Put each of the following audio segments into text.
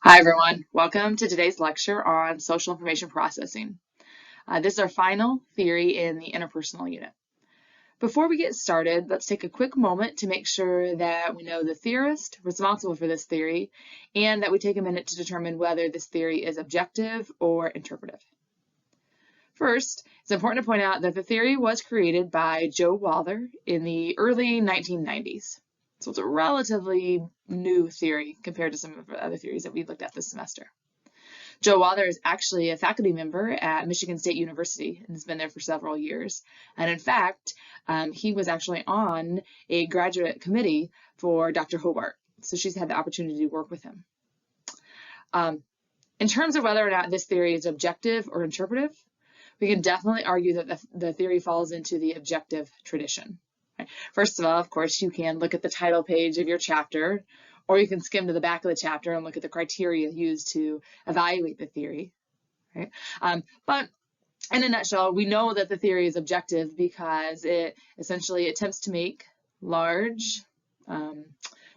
Hi, everyone. Welcome to today's lecture on social information processing. This is our final theory in the interpersonal unit. Before we get started, let's take a quick moment to make sure that we know the theorist responsible for this theory and that we take a minute to determine whether this theory is objective or interpretive. First, it's important to point out that the theory was created by Joe Walther in the early 1990s. So it's a relatively new theory compared to some of the other theories that we looked at this semester. Joe Walther is actually a faculty member at Michigan State University and has been there for several years. And in fact, he was actually on a graduate committee for Dr. Hobart. So she's had the opportunity to work with him. In terms of whether or not this theory is objective or interpretive, we can definitely argue that the theory falls into the objective tradition. First of all, of course, you can look at the title page of your chapter, or you can skim to the back of the chapter and look at the criteria used to evaluate the theory. Right? But in a nutshell, we know that the theory is objective because it essentially attempts to make large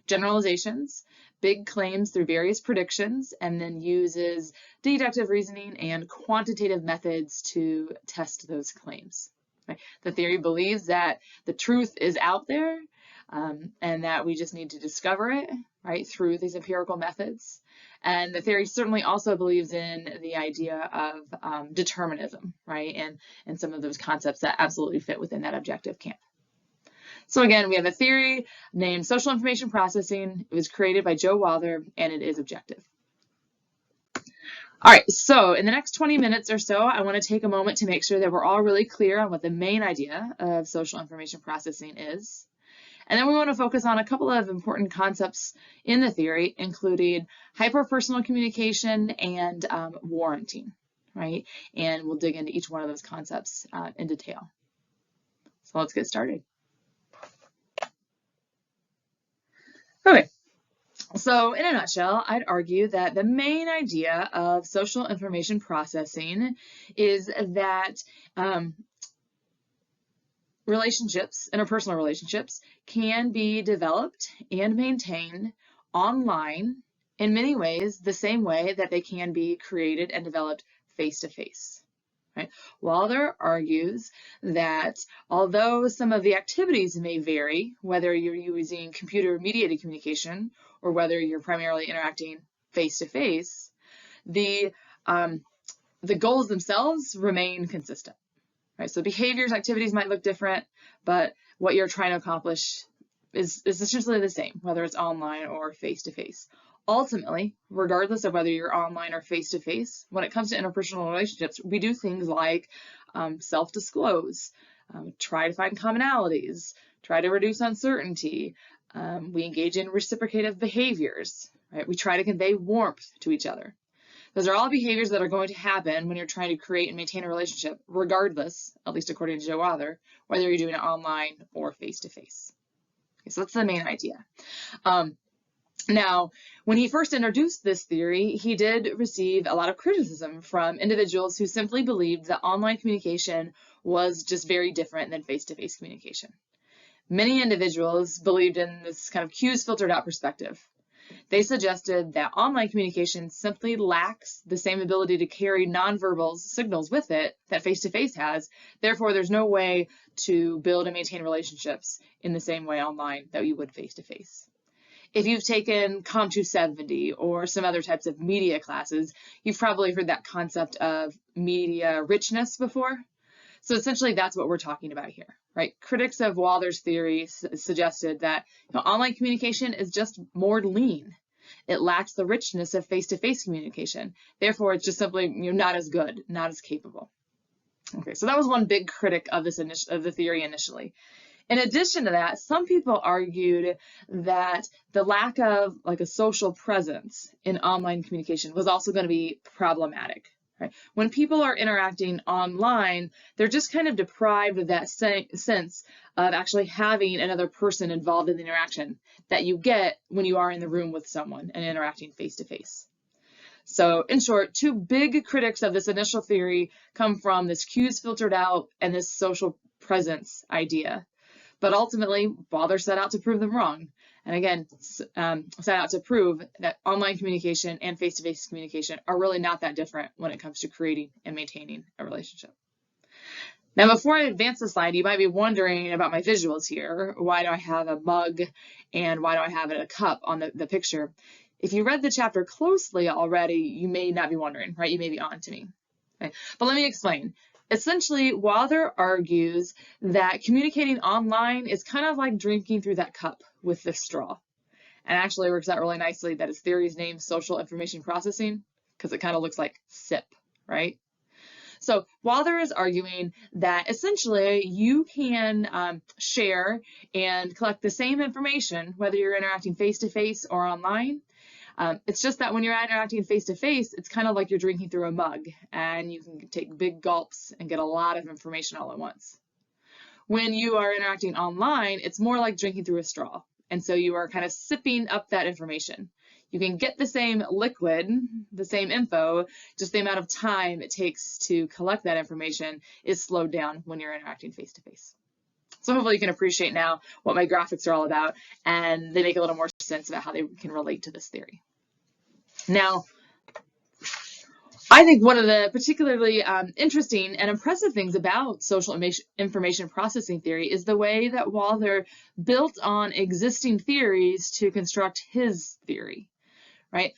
generalizations, big claims through various predictions, and then uses deductive reasoning and quantitative methods to test those claims. The theory believes that the truth is out there and that we just need to discover it, right, through these empirical methods. And the theory certainly also believes in the idea of determinism, right, and some of those concepts that absolutely fit within that objective camp. So again, we have a theory named social information processing. It was created by Joe Walther, and it is objective. All right, so in the next 20 minutes or so, I want to take a moment to make sure that we're all really clear on what the main idea of social information processing is. And then we want to focus on a couple of important concepts in the theory, including hyperpersonal communication and warranting, right? And we'll dig into each one of those concepts in detail. So let's get started. Okay. So in a nutshell, I'd argue that the main idea of social information processing is that relationships, interpersonal relationships, can be developed and maintained online in many ways the same way that they can be created and developed face-to-face. Right? Walther argues that although some of the activities may vary, whether you're using computer-mediated communication or whether you're primarily interacting face-to-face, the goals themselves remain consistent. Right? So behaviors, activities might look different, but what you're trying to accomplish is essentially the same, whether it's online or face-to-face. Ultimately, regardless of whether you're online or face-to-face, when it comes to interpersonal relationships, we do things like self-disclose, try to find commonalities, try to reduce uncertainty. We engage in reciprocative behaviors. Right? We try to convey warmth to each other. Those are all behaviors that are going to happen when you're trying to create and maintain a relationship, regardless, at least according to Joe Walther, whether you're doing it online or face-to-face. Okay, so that's the main idea. Now, when he first introduced this theory, he did receive a lot of criticism from individuals who simply believed that online communication was just very different than face-to-face communication. Many individuals believed in this kind of cues filtered out perspective. They suggested that online communication simply lacks the same ability to carry nonverbal signals with it that face-to-face has. Therefore, there's no way to build and maintain relationships in the same way online that you would face-to-face. If you've taken Com 270 or some other types of media classes, you've probably heard that concept of media richness before. So essentially, that's what we're talking about here, right? Critics of Walther's theory suggested that online communication is just more lean. It lacks the richness of face-to-face communication. Therefore, it's just simply not as good, not as capable. Okay, so that was one big critic of the theory initially. In addition to that, some people argued that the lack of a social presence in online communication was also going to be problematic. Right? When people are interacting online, they're just kind of deprived of that sense of actually having another person involved in the interaction that you get when you are in the room with someone and interacting face-to-face. So in short, two big critics of this initial theory come from this cues filtered out and this social presence idea. But ultimately, Walther set out to prove them wrong. And again, set out to prove that online communication and face-to-face communication are really not that different when it comes to creating and maintaining a relationship. Now, before I advance the slide, you might be wondering about my visuals here. Why do I have a mug and why do I have a cup on the picture? If you read the chapter closely already, you may not be wondering, right? You may be on to me. Okay. But let me explain. Essentially, Walther argues that communicating online is kind of like drinking through that cup with the straw. And actually works out really nicely that his theory is named social information processing because it kind of looks like SIP, right? So Walther is arguing that essentially you can share and collect the same information whether you're interacting face-to-face or online. It's just that when you're interacting face-to-face, it's kind of like you're drinking through a mug and you can take big gulps and get a lot of information all at once. When you are interacting online, it's more like drinking through a straw. And so you are kind of sipping up that information. You can get the same liquid, the same info, just the amount of time it takes to collect that information is slowed down when you're interacting face-to-face. So hopefully you can appreciate now what my graphics are all about, and they make a little more sense about how they can relate to this theory. Now, I think one of the particularly interesting and impressive things about social information processing theory is the way that Walther built on existing theories to construct his theory, right?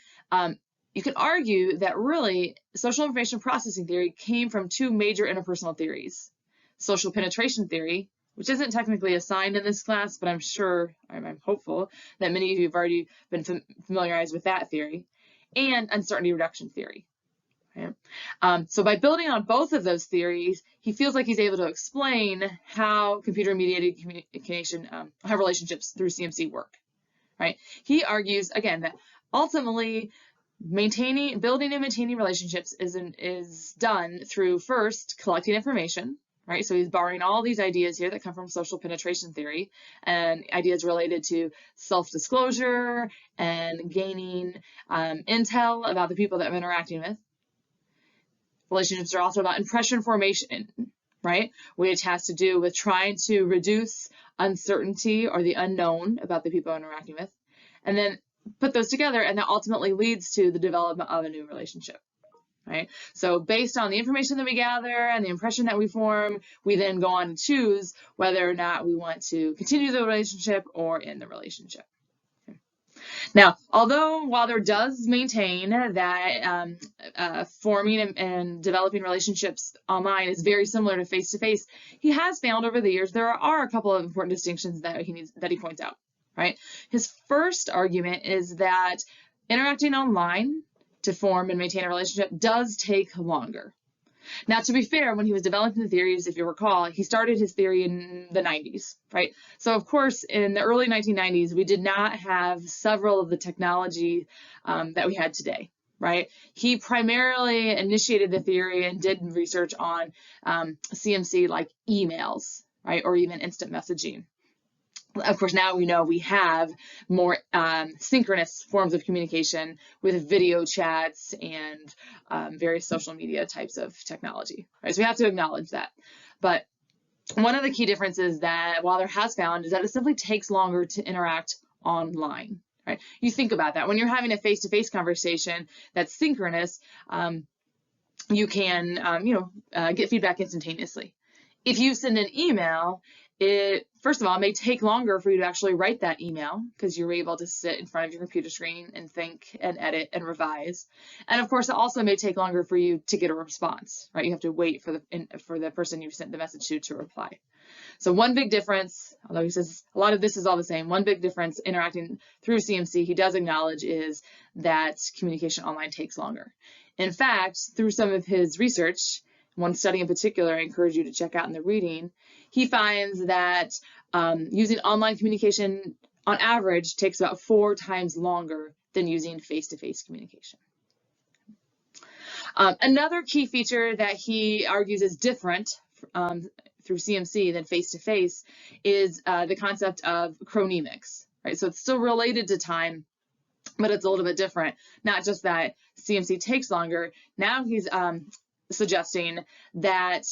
You can argue that really social information processing theory came from two major interpersonal theories: social penetration theory, which isn't technically assigned in this class, but I'm hopeful that many of you have already been familiarized with that theory, and uncertainty reduction theory. Right? So by building on both of those theories, he feels like he's able to explain how computer-mediated communication, how relationships through CMC work. Right? He argues, again, that ultimately building and maintaining relationships is done through first collecting information. Right? So he's borrowing all these ideas here that come from social penetration theory and ideas related to self-disclosure and gaining intel about the people that I'm interacting with. Relationships are also about impression formation, right? Which has to do with trying to reduce uncertainty or the unknown about the people I'm interacting with, and then put those together, and that ultimately leads to the development of a new relationship, right? So based on the information that we gather and the impression that we form, we then go on to choose whether or not we want to continue the relationship or end the relationship. Now, although Walther does maintain that forming and developing relationships online is very similar to face-to-face, he has found over the years there are a couple of important distinctions that he points out. Right? His first argument is that interacting online to form and maintain a relationship does take longer. Now, to be fair, when he was developing the theories, if you recall, he started his theory in the 90s, right? So, of course, in the early 1990s, we did not have several of the technology that we had today, right? He primarily initiated the theory and did research on CMC like emails, right, or even instant messaging. Of course, now we know we have more synchronous forms of communication with video chats and various social media types of technology. Right? So we have to acknowledge that. But one of the key differences that Walther has found is that it simply takes longer to interact online. Right? You think about that. When you're having a face-to-face conversation that's synchronous, you can get feedback instantaneously. If you send an email, it, first of all, may take longer for you to actually write that email because you're able to sit in front of your computer screen and think and edit and revise. And of course, it also may take longer for you to get a response, right? You have to wait for the person you sent the message to reply. So one big difference, although he says a lot of this is all the same, one big difference interacting through CMC he does acknowledge is that communication online takes longer. In fact, through some of his research, one study in particular I encourage you to check out in the reading, he finds that using online communication on average takes about 4 times longer than using face-to-face communication. Another key feature that he argues is different through CMC than face-to-face is the concept of chronemics, right? So it's still related to time, but it's a little bit different. Not just that CMC takes longer. Now he's suggesting that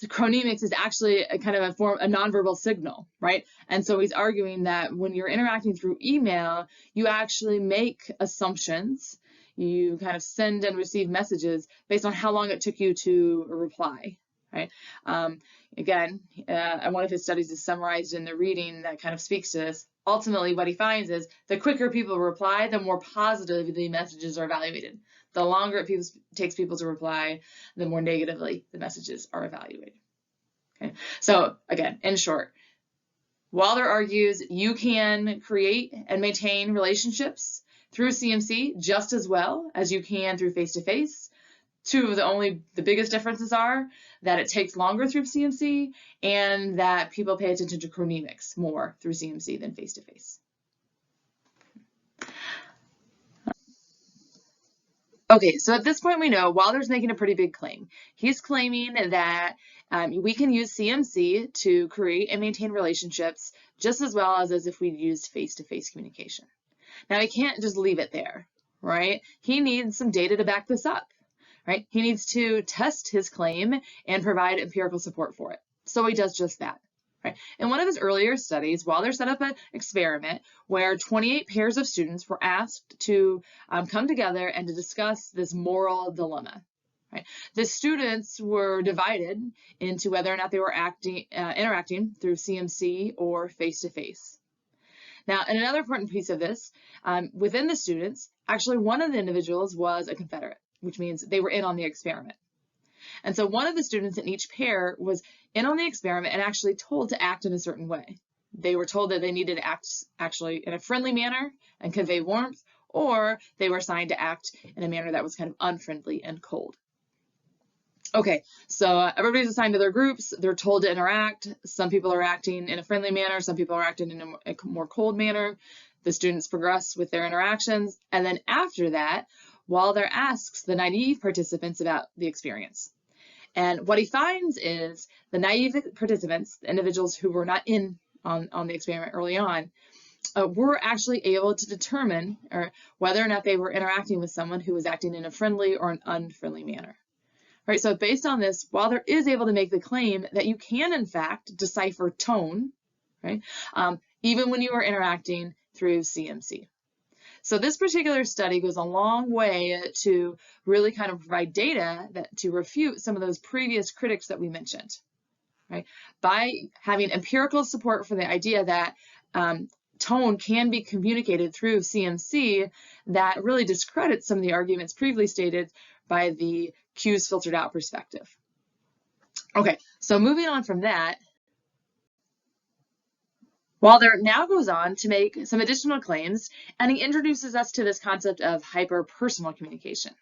chronemics is actually a kind of a nonverbal signal, right? And so he's arguing that when you're interacting through email, you actually make assumptions. You kind of send and receive messages based on how long it took you to reply, right? Again, one of his studies is summarized in the reading that kind of speaks to this. Ultimately, what he finds is the quicker people reply, the more positively the messages are evaluated. The longer it takes people to reply, the more negatively the messages are evaluated. Okay. So again, in short, Wilder argues you can create and maintain relationships through CMC just as well as you can through face-to-face. Two of the biggest differences are that it takes longer through CMC and that people pay attention to chronemics more through CMC than face-to-face. Okay, so at this point we know Wilder's making a pretty big claim. He's claiming that we can use CMC to create and maintain relationships just as well as if we used face-to-face communication. Now he can't just leave it there, right? He needs some data to back this up, right? He needs to test his claim and provide empirical support for it. So he does just that. Right. In one of his earlier studies, Wilder set up an experiment where 28 pairs of students were asked to come together and to discuss this moral dilemma. Right. The students were divided into whether or not they were interacting through CMC or face-to-face. Now, and another important piece of this, within the students, actually one of the individuals was a Confederate, which means they were in on the experiment. And so one of the students in each pair was in on the experiment and actually told to act in a certain way. They were told that they needed to act actually in a friendly manner and convey warmth, or they were assigned to act in a manner that was kind of unfriendly and cold. Okay, so everybody's assigned to their groups. They're told to interact. Some people are acting in a friendly manner. Some people are acting in a more cold manner. The students progress with their interactions. And then after that, Wilder asks the naive participants about the experience. And what he finds is the naive participants, the individuals who were not in on the experiment early on, were actually able to determine whether or not they were interacting with someone who was acting in a friendly or an unfriendly manner. Right, so based on this, Wilder is able to make the claim that you can, in fact, decipher tone, right, even when you are interacting through CMC. So this particular study goes a long way to really kind of provide data to refute some of those previous critics that we mentioned, right? By having empirical support for the idea that tone can be communicated through CMC, that really discredits some of the arguments previously stated by the cues filtered out perspective. Okay, so moving on from that, Wilder now goes on to make some additional claims, and he introduces us to this concept of hyperpersonal communication.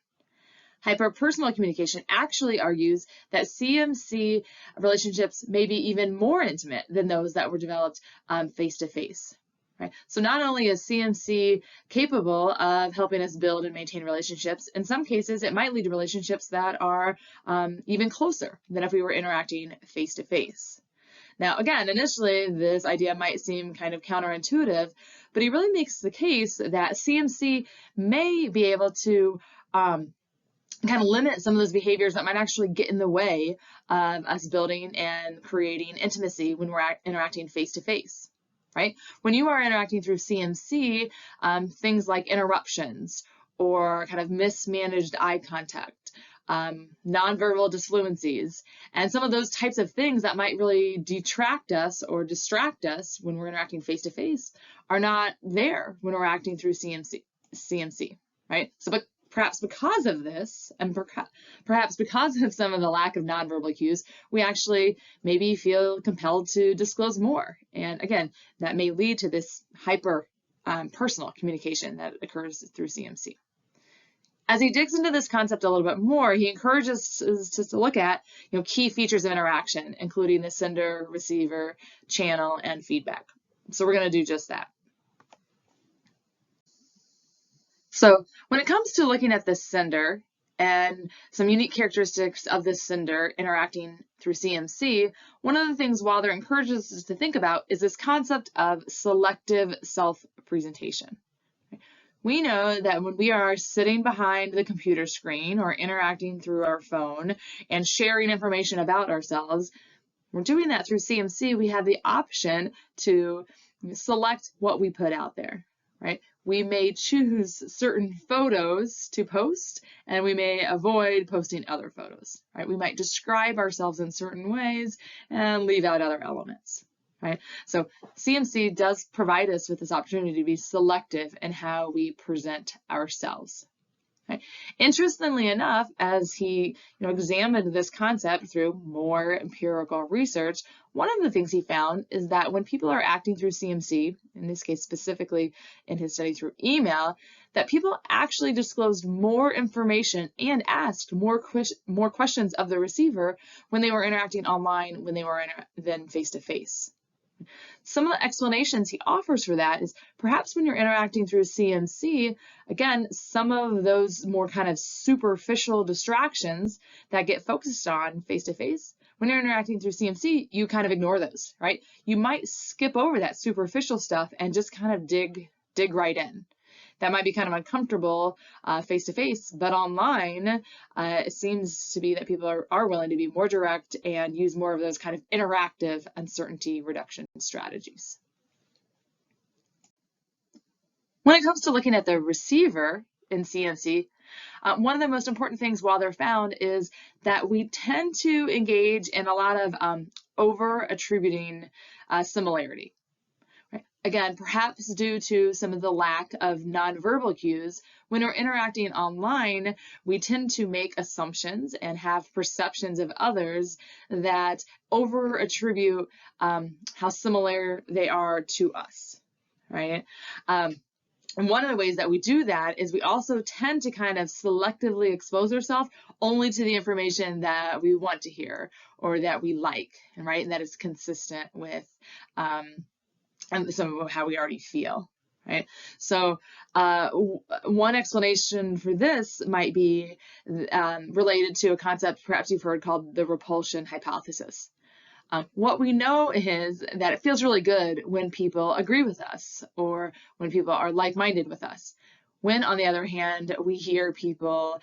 Hyperpersonal communication actually argues that CMC relationships may be even more intimate than those that were developed face-to-face. Right? So not only is CMC capable of helping us build and maintain relationships, in some cases it might lead to relationships that are even closer than if we were interacting face-to-face. Now, again, initially, this idea might seem kind of counterintuitive, but he really makes the case that CMC may be able to kind of limit some of those behaviors that might actually get in the way of us building and creating intimacy when we're interacting face-to-face, right? When you are interacting through CMC, things like interruptions or kind of mismanaged eye contact, nonverbal disfluencies, and some of those types of things that might really detract us or distract us when we're interacting face-to-face are not there when we're acting through CMC, right? So, but perhaps because of this, and perhaps because of some of the lack of nonverbal cues, we actually maybe feel compelled to disclose more. And again, that may lead to this hyper personal communication that occurs through CMC. As he digs into this concept a little bit more, he encourages us to look at key features of interaction, including the sender, receiver, channel, and feedback. So we're going to do just that. So when it comes to looking at the sender and some unique characteristics of this sender interacting through CMC, one of the things Wilder encourages us to think about is this concept of selective self-presentation. We know that when we are sitting behind the computer screen or interacting through our phone and sharing information about ourselves, we're doing that through CMC. We have the option to select what we put out there, right? We may choose certain photos to post, and we may avoid posting other photos, right? We might describe ourselves in certain ways and leave out other elements, right? So CMC does provide us with this opportunity to be selective in how we present ourselves. Right. Interestingly enough, as he examined this concept through more empirical research, one of the things he found is that when people are acting through CMC, in this case specifically in his study through email, that people actually disclosed more information and asked more questions of the receiver when they were interacting online than face-to-face. Some of the explanations he offers for that is perhaps when you're interacting through CMC, again, some of those more kind of superficial distractions that get focused on face-to-face, when you're interacting through CMC, you kind of ignore those, right? You might skip over that superficial stuff and just kind of dig right in. That might be kind of uncomfortable face-to-face, but online, it seems to be that people are willing to be more direct and use more of those kind of interactive uncertainty reduction strategies. When it comes to looking at the receiver in CMC, one of the most important things while they're found is that we tend to engage in a lot of over-attributing similarity. Again, perhaps due to some of the lack of nonverbal cues, when we're interacting online, we tend to make assumptions and have perceptions of others that over-attribute how similar they are to us, right? And one of the ways that we do that is we also tend to kind of selectively expose ourselves only to the information that we want to hear or that we like, right? And that is consistent with and some of how we already feel, right? So one explanation for this might be related to a concept perhaps you've heard called the repulsion hypothesis. What we know is that it feels really good when people agree with us or when people are like-minded with us. When, on the other hand, we hear people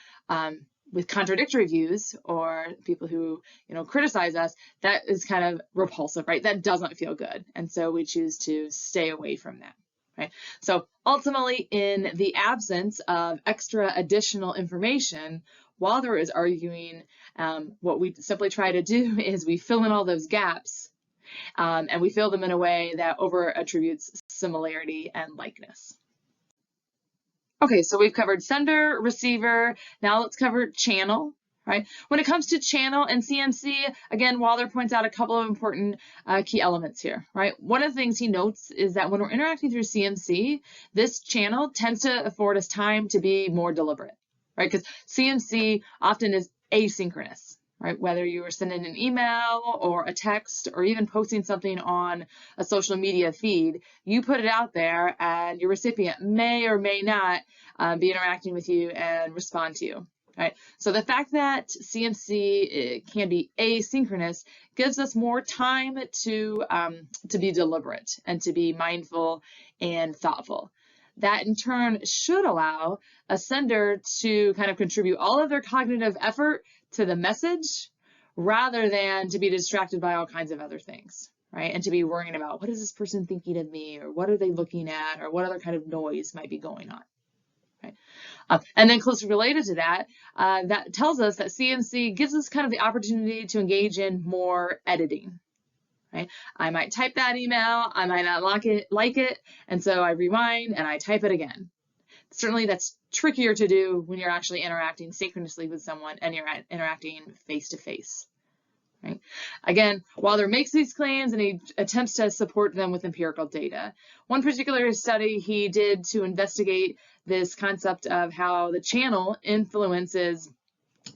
with contradictory views or people who criticize us, that is kind of repulsive, right? That doesn't feel good, and so we choose to stay away from that, right? So ultimately, in the absence of extra additional information, Walther is arguing what we simply try to do is we fill in all those gaps, and we fill them in a way that over attributes similarity and likeness. Okay, so we've covered sender, receiver. Now let's cover channel, right? When it comes to channel and CMC, again, Walther points out a couple of important key elements here, right? One of the things he notes is that when we're interacting through CMC, this channel tends to afford us time to be more deliberate, right? Because CMC often is asynchronous, right? Whether you are sending an email or a text or even posting something on a social media feed, you put it out there and your recipient may or may not be interacting with you and respond to you, right? So the fact that CMC can be asynchronous gives us more time to be deliberate and to be mindful and thoughtful. That in turn should allow a sender to kind of contribute all of their cognitive effort to the message rather than to be distracted by all kinds of other things, right? And to be worrying about what is this person thinking of me, or what are they looking at, or what other kind of noise might be going on, right? And then closely related to that, that tells us that CMC gives us kind of the opportunity to engage in more editing, right? I might type that email, I might not like it, and so I rewind and I type it again. Certainly that's trickier to do when you're actually interacting synchronously with someone and you're interacting face-to-face, right? Again, Walther makes these claims and he attempts to support them with empirical data. One particular study he did to investigate this concept of how the channel influences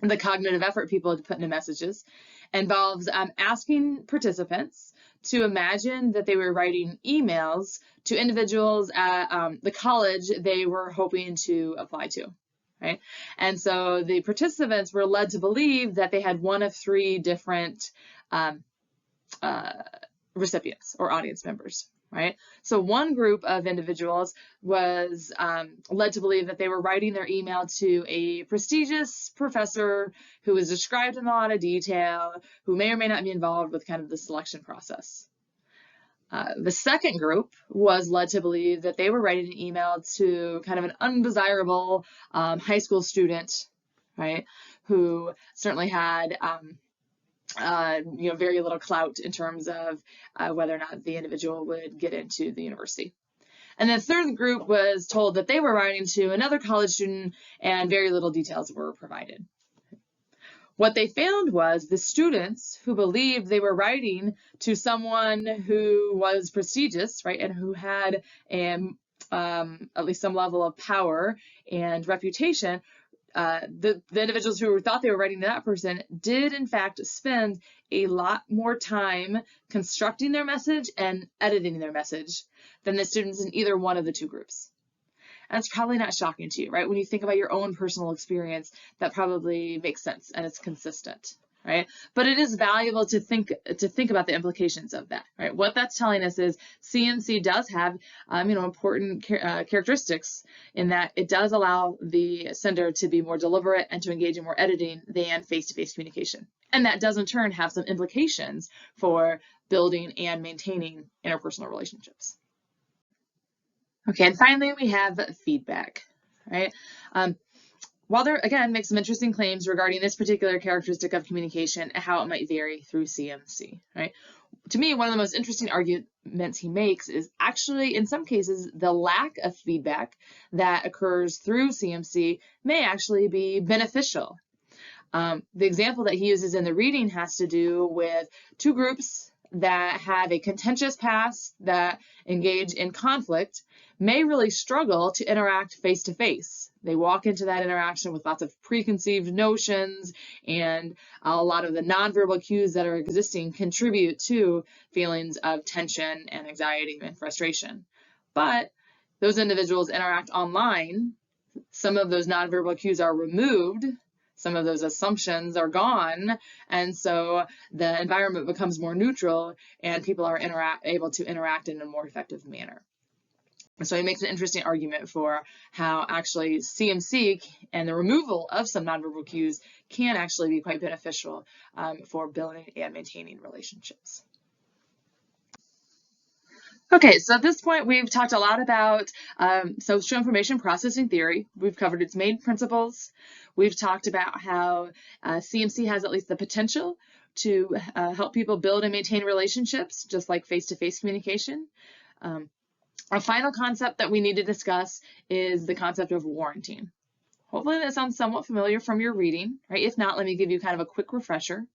the cognitive effort people put into messages involves asking participants to imagine that they were writing emails to individuals at the college they were hoping to apply to, right? And so the participants were led to believe that they had one of three different recipients or audience members, right? So one group of individuals was led to believe that they were writing their email to a prestigious professor who was described in a lot of detail, who may or may not be involved with kind of the selection process. The second group was led to believe that they were writing an email to kind of an undesirable high school student, right, who certainly had very little clout in terms of whether or not the individual would get into the university. And the third group was told that they were writing to another college student and very little details were provided. What they found was the students who believed they were writing to someone who was prestigious, right, and who had at least some level of power and reputation, the individuals who thought they were writing to that person did in fact spend a lot more time constructing their message and editing their message than the students in either one of the two groups. And it's probably not shocking to you, right? When you think about your own personal experience, that probably makes sense and it's consistent, right? But it is valuable to think about the implications of that, right? What that's telling us is CMC does have, important characteristics in that it does allow the sender to be more deliberate and to engage in more editing than face-to-face communication. And that does in turn have some implications for building and maintaining interpersonal relationships. Okay, and finally we have feedback, right? Walther, again, makes some interesting claims regarding this particular characteristic of communication and how it might vary through CMC, right? To me, one of the most interesting arguments he makes is actually, in some cases, the lack of feedback that occurs through CMC may actually be beneficial. The example that he uses in the reading has to do with two groups that have a contentious past, that engage in conflict, may really struggle to interact face-to-face. They walk into that interaction with lots of preconceived notions, and a lot of the nonverbal cues that are existing contribute to feelings of tension and anxiety and frustration. But those individuals interact online, some of those nonverbal cues are removed, some of those assumptions are gone, and so the environment becomes more neutral and people are able to interact in a more effective manner. So he makes an interesting argument for how actually CMC and the removal of some nonverbal cues can actually be quite beneficial for building and maintaining relationships. Okay, so at this point we've talked a lot about social information processing theory. We've covered its main principles. We've talked about how CMC has at least the potential to help people build and maintain relationships, just like face-to-face communication. Our final concept that we need to discuss is the concept of warranting. Hopefully that sounds somewhat familiar from your reading, right? If not, let me give you kind of a quick refresher.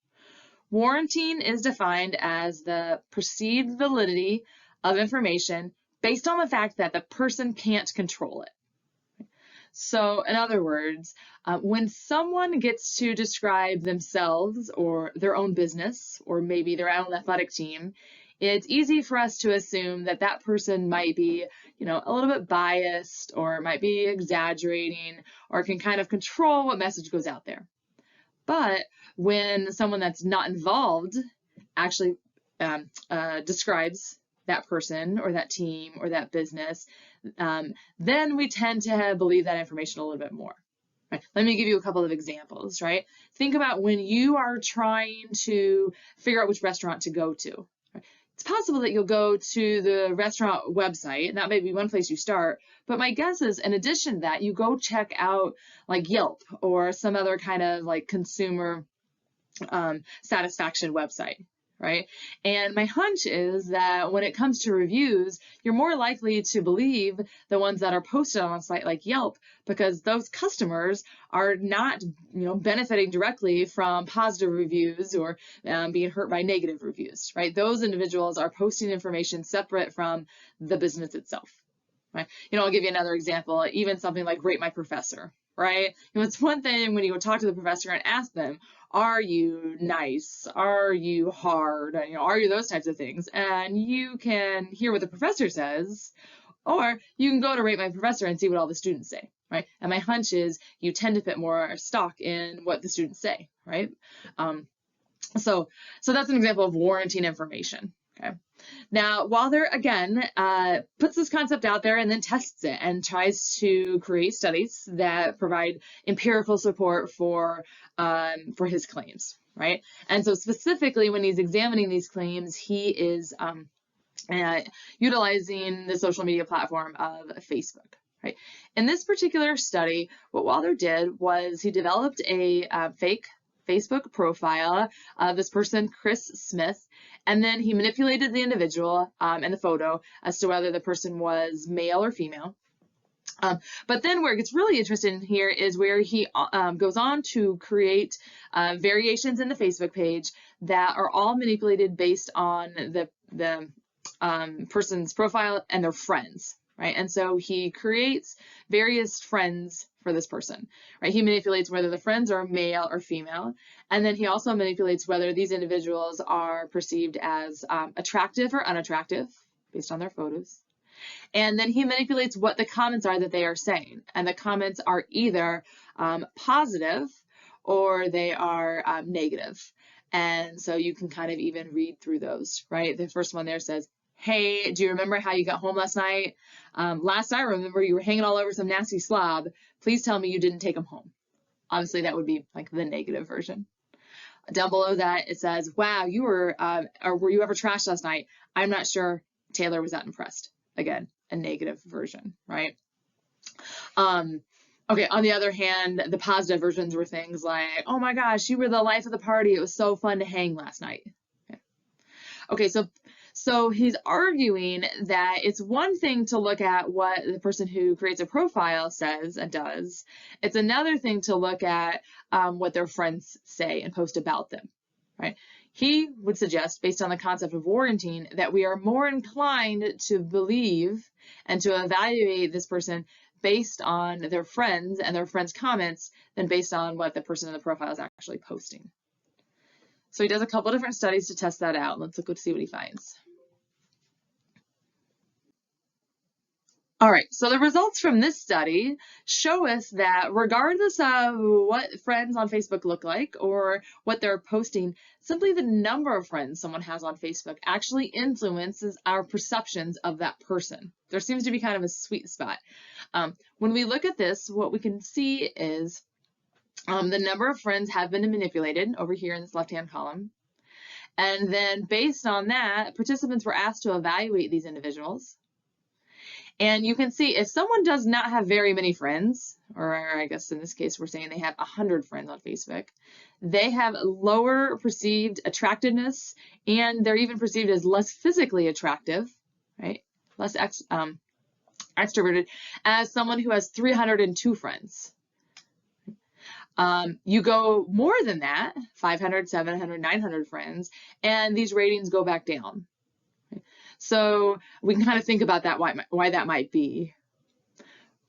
Warranting is defined as the perceived validity of information based on the fact that the person can't control it. So in other words, when someone gets to describe themselves or their own business or maybe their own athletic team, it's easy for us to assume that that person might be, a little bit biased or might be exaggerating or can kind of control what message goes out there. But when someone that's not involved actually describes that person or that team or that business, then we tend to believe that information a little bit more. Right? Let me give you a couple of examples, right? Think about when you are trying to figure out which restaurant to go to. It's possible that you'll go to the restaurant website, and that may be one place you start, but my guess is in addition to that, you go check out like Yelp or some other kind of like consumer satisfaction website, right? And my hunch is that when it comes to reviews, you're more likely to believe the ones that are posted on a site like Yelp because those customers are not, benefiting directly from positive reviews or being hurt by negative reviews, right? Those individuals are posting information separate from the business itself, right? I'll give you another example, even something like Rate My Professor, right? It's one thing when you go talk to the professor and ask them, are you nice? Are you hard? Are you those types of things? And you can hear what the professor says, or you can go to Rate My Professor and see what all the students say, right? And my hunch is you tend to put more stock in what the students say, right? So that's an example of warranting information, okay? Now, Walther, again, puts this concept out there and then tests it and tries to create studies that provide empirical support for his claims, right? And so specifically when he's examining these claims, he is utilizing the social media platform of Facebook, right? In this particular study, what Walther did was he developed a fake Facebook profile of this person, Chris Smith, and then he manipulated the individual and the photo as to whether the person was male or female. But then where it gets really interesting here is where he goes on to create variations in the Facebook page that are all manipulated based on the person's profile and their friends, right? And so he creates various friends for this person, right? He manipulates whether the friends are male or female, and then he also manipulates whether these individuals are perceived as attractive or unattractive based on their photos. And then he manipulates what the comments are that they are saying, and the comments are either positive or they are negative. And so you can kind of even read through those, right? The first one there says, "Hey, do you remember how you got home last night? Last I remember, you were hanging all over some nasty slob. Please tell me you didn't take him home." Obviously, that would be like the negative version. Down below that, it says, "Wow, you were, or were you ever trashed last night? I'm not sure Taylor was that impressed." Again, a negative version, right? Okay, on the other hand, the positive versions were things like, "Oh my gosh, you were the life of the party. It was so fun to hang last night." Okay, so he's arguing that it's one thing to look at what the person who creates a profile says and does. It's another thing to look at what their friends say and post about them, right? He would suggest, based on the concept of warranting, that we are more inclined to believe and to evaluate this person based on their friends and their friends' comments than based on what the person in the profile is actually posting. So he does a couple different studies to test that out. Let's look and see what he finds. All right, so the results from this study show us that regardless of what friends on Facebook look like or what they're posting, simply the number of friends someone has on Facebook actually influences our perceptions of that person. There seems to be kind of a sweet spot. When we look at this, what we can see is the number of friends have been manipulated over here in this left-hand column. And then based on that, participants were asked to evaluate these individuals. And you can see if someone does not have very many friends, or I guess in this case, we're saying they have 100 friends on Facebook, they have lower perceived attractiveness, and they're even perceived as less physically attractive, right? Less extroverted as someone who has 302 friends. You go more than that, 500, 700, 900 friends, and these ratings go back down. So we can kind of think about that, why that might be,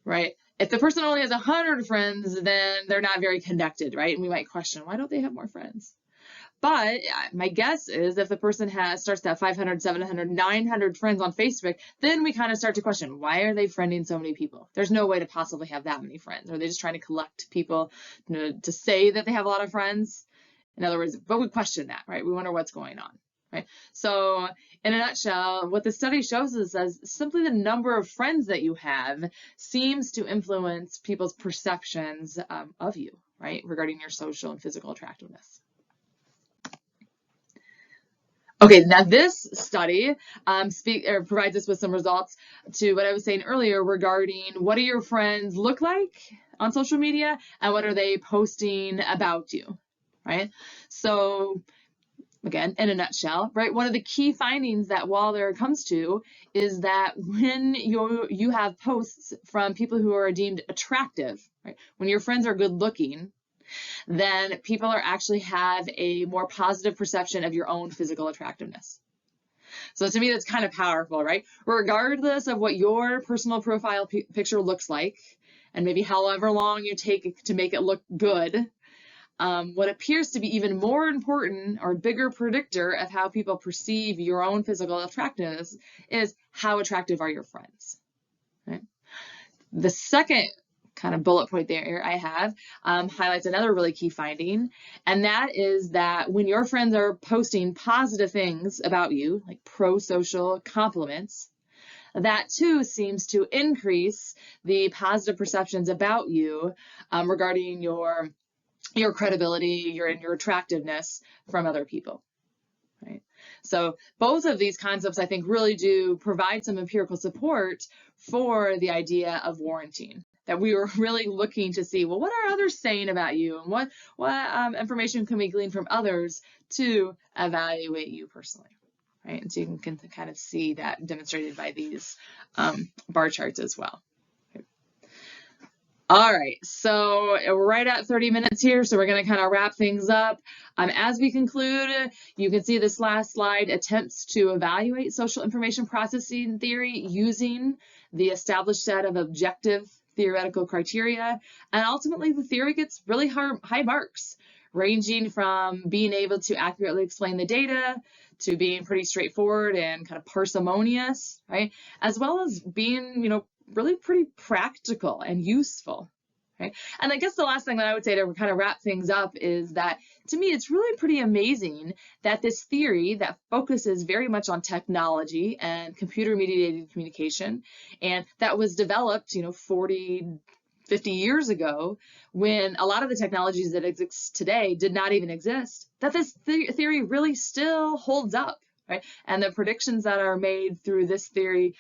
right? If the person only has 100 friends, then they're not very connected, right? And we might question, why don't they have more friends? But my guess is if the person starts to have 500, 700, 900 friends on Facebook, then we kind of start to question, why are they friending so many people? There's no way to possibly have that many friends. Are they just trying to collect people to say that they have a lot of friends? In other words, but we question that, right? We wonder what's going on. Right. So in a nutshell, what the study shows us is simply the number of friends that you have seems to influence people's perceptions of you, right, regarding your social and physical attractiveness. Okay, now this study provides us with some results to what I was saying earlier regarding what do your friends look like on social media and what are they posting about you, right? So again, in a nutshell, right, one of the key findings that Walther comes to is that when you have posts from people who are deemed attractive, right, when your friends are good looking, then people actually have a more positive perception of your own physical attractiveness. So to me, that's kind of powerful, right? Regardless of what your personal profile picture looks like, and maybe however long you take to make it look good, what appears to be even more important or bigger predictor of how people perceive your own physical attractiveness is how attractive are your friends, right? The second kind of bullet point there I have highlights another really key finding, and that is that when your friends are posting positive things about you, like pro-social compliments, that too seems to increase the positive perceptions about you regarding your credibility, your attractiveness from other people. Right. So both of these concepts, I think, really do provide some empirical support for the idea of warranting. That we were really looking to see, well, what are others saying about you, and what information can we glean from others to evaluate you personally, right? And so you can kind of see that demonstrated by these bar charts as well. All right, so we're right at 30 minutes here, so we're going to kind of wrap things up. As we conclude, you can see this last slide attempts to evaluate social information processing theory using the established set of objective theoretical criteria, and ultimately the theory gets really high marks, ranging from being able to accurately explain the data to being pretty straightforward and kind of parsimonious, right? As well as being, really pretty practical and useful, right? And I guess the last thing that I would say to kind of wrap things up is that, to me, it's really pretty amazing that this theory that focuses very much on technology and computer-mediated communication, and that was developed, 40, 50 years ago, when a lot of the technologies that exist today did not even exist, that this theory really still holds up, right? And the predictions that are made through this theory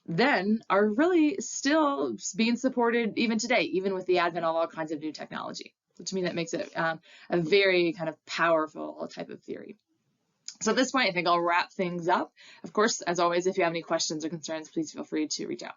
then are really still being supported even today, even with the advent of all kinds of new technology. So to me, that makes it a very kind of powerful type of theory. So at this point, I think I'll wrap things up. Of course, as always, if you have any questions or concerns, please feel free to reach out.